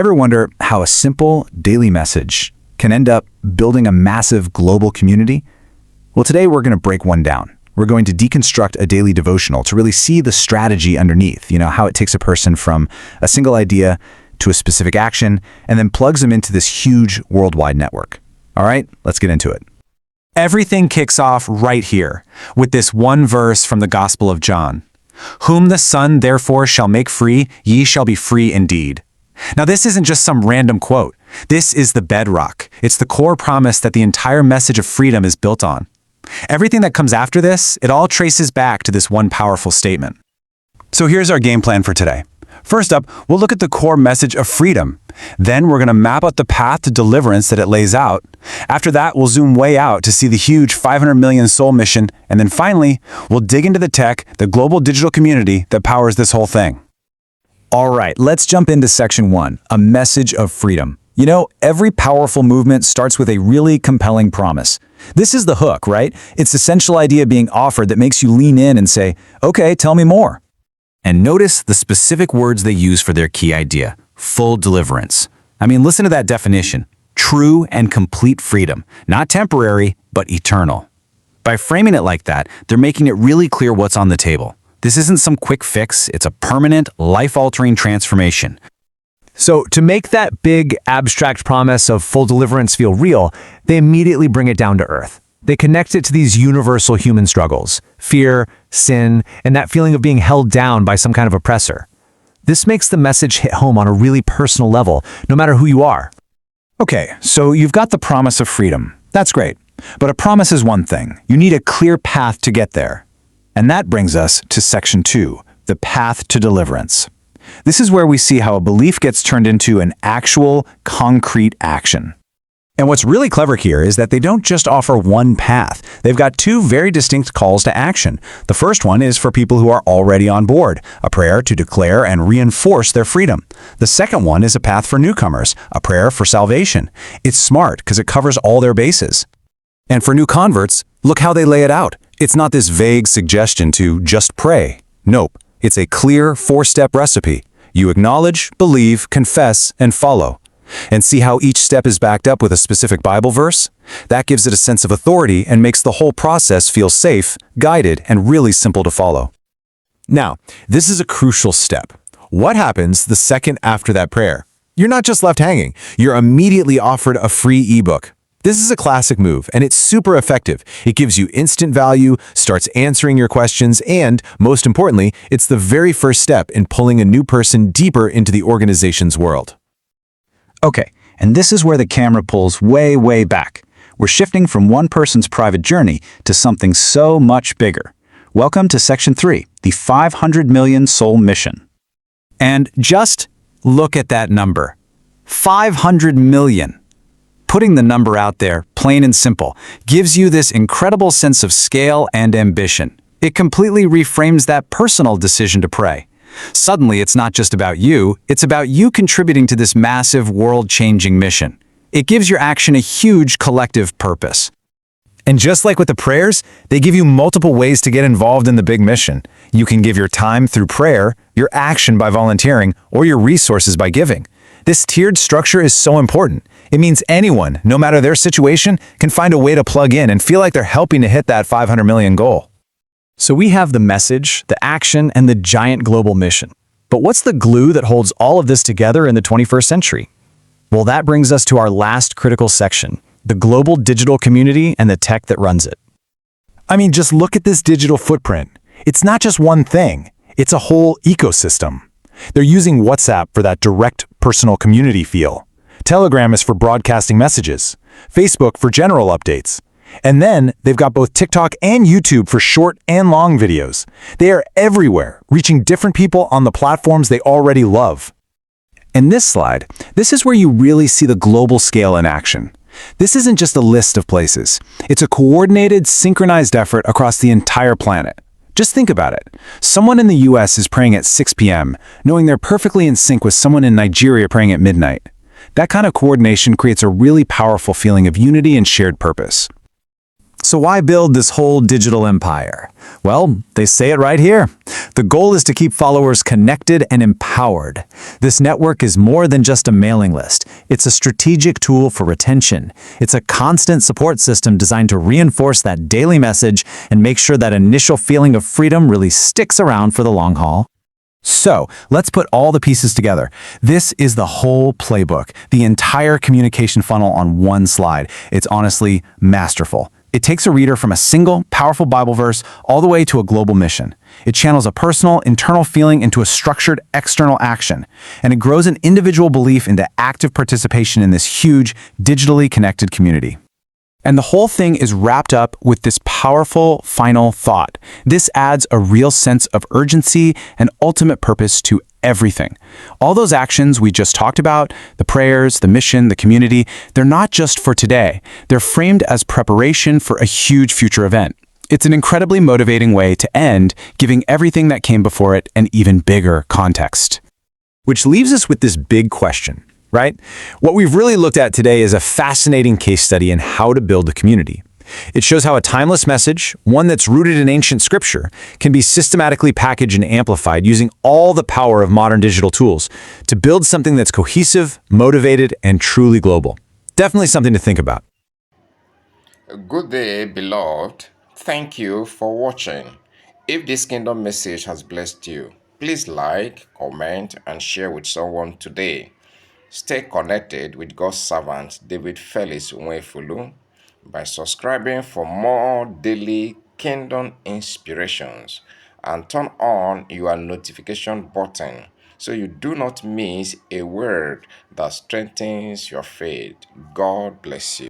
Ever wonder how a simple daily message can end up building a massive global community? Well, today we're going to break one down. We're going to deconstruct a daily devotional to really see the strategy underneath, how it takes a person from a single idea to a specific action and then plugs them into this huge worldwide network. All right, let's get into it. Everything kicks off right here with this one verse from the Gospel of John. Whom the Son therefore shall make free, ye shall be free indeed. Now this isn't just some random quote. This is the bedrock. It's the core promise that the entire message of freedom is built on. Everything that comes after this, it all traces back to this one powerful statement. So here's our game plan for today. First up, we'll look at the core message of freedom. Then we're going to map out the path to deliverance that it lays out. After that, we'll zoom way out to see the huge 500 million soul mission. And then finally, we'll dig into the tech, the global digital community that powers this whole thing. All right, let's jump into section 1, a message of freedom. Every powerful movement starts with a really compelling promise. This is the hook, right? It's the essential idea being offered that makes you lean in and say, okay, tell me more. And notice the specific words they use for their key idea, full deliverance. Listen to that definition. True and complete freedom, not temporary, but eternal. By framing it like that, they're making it really clear what's on the table. This isn't some quick fix, it's a permanent, life-altering transformation. So to make that big, abstract promise of full deliverance feel real, they immediately bring it down to earth. They connect it to these universal human struggles, fear, sin, and that feeling of being held down by some kind of oppressor. This makes the message hit home on a really personal level, no matter who you are. Okay, so you've got the promise of freedom. That's great. But a promise is one thing. You need a clear path to get there. And that brings us to section 2, the path to deliverance. This is where we see how a belief gets turned into an actual, concrete action. And what's really clever here is that they don't just offer one path. They've got 2 very distinct calls to action. The first one is for people who are already on board, a prayer to declare and reinforce their freedom. The second one is a path for newcomers, a prayer for salvation. It's smart because it covers all their bases. And for new converts, look how they lay it out. It's not this vague suggestion to just pray. Nope, it's a clear 4-step recipe. You acknowledge, believe, confess, and follow. And see how each step is backed up with a specific Bible verse? That gives it a sense of authority and makes the whole process feel safe, guided, and really simple to follow. Now, this is a crucial step. What happens the second after that prayer? You're not just left hanging. You're immediately offered a free ebook. This is a classic move, and it's super effective. It gives you instant value, starts answering your questions, and, most importantly, it's the very first step in pulling a new person deeper into the organization's world. Okay, and this is where the camera pulls way, way back. We're shifting from one person's private journey to something so much bigger. Welcome to section 3, the 500 million soul mission. And just look at that number. 500 million. Putting the number out there, plain and simple, gives you this incredible sense of scale and ambition. It completely reframes that personal decision to pray. Suddenly, it's not just about you, it's about you contributing to this massive, world-changing mission. It gives your action a huge collective purpose. And just like with the prayers, they give you multiple ways to get involved in the big mission. You can give your time through prayer, your action by volunteering, or your resources by giving. This tiered structure is so important. It means anyone, no matter their situation, can find a way to plug in and feel like they're helping to hit that 500 million goal. So we have the message, the action, and the giant global mission. But what's the glue that holds all of this together in the 21st century? Well, that brings us to our last critical section, the global digital community and the tech that runs it. Just look at this digital footprint. It's not just one thing, it's a whole ecosystem. They're using WhatsApp for that direct personal community feel. Telegram is for broadcasting messages. Facebook for general updates. And then they've got both TikTok and YouTube for short and long videos. They are everywhere, reaching different people on the platforms they already love. In this slide, this is where you really see the global scale in action. This isn't just a list of places. It's a coordinated, synchronized effort across the entire planet. Just think about it. Someone in the US is praying at 6 p.m., knowing they're perfectly in sync with someone in Nigeria praying at midnight. That kind of coordination creates a really powerful feeling of unity and shared purpose. So why build this whole digital empire? Well, they say it right here. The goal is to keep followers connected and empowered. This network is more than just a mailing list. It's a strategic tool for retention. It's a constant support system designed to reinforce that daily message and make sure that initial feeling of freedom really sticks around for the long haul. So, let's put all the pieces together. This is the whole playbook, the entire communication funnel on one slide. It's honestly masterful. It takes a reader from a single, powerful Bible verse all the way to a global mission. It channels a personal, internal feeling into a structured, external action. And it grows an individual belief into active participation in this huge, digitally connected community. And the whole thing is wrapped up with this powerful final thought. This adds a real sense of urgency and ultimate purpose to everything. All those actions we just talked about, the prayers, the mission, the community, they're not just for today. They're framed as preparation for a huge future event. It's an incredibly motivating way to end, giving everything that came before it an even bigger context. Which leaves us with this big question. Right? What we've really looked at today is a fascinating case study in how to build a community. It shows how a timeless message, one that's rooted in ancient scripture, can be systematically packaged and amplified using all the power of modern digital tools to build something that's cohesive, motivated, and truly global. Definitely something to think about. Good day, beloved. Thank you for watching. If this kingdom message has blessed you, please like, comment, and share with someone today. Stay connected with God's servant David Felix Nwefulu by subscribing for more daily kingdom inspirations and turn on your notification button so you do not miss a word that strengthens your faith. God bless you.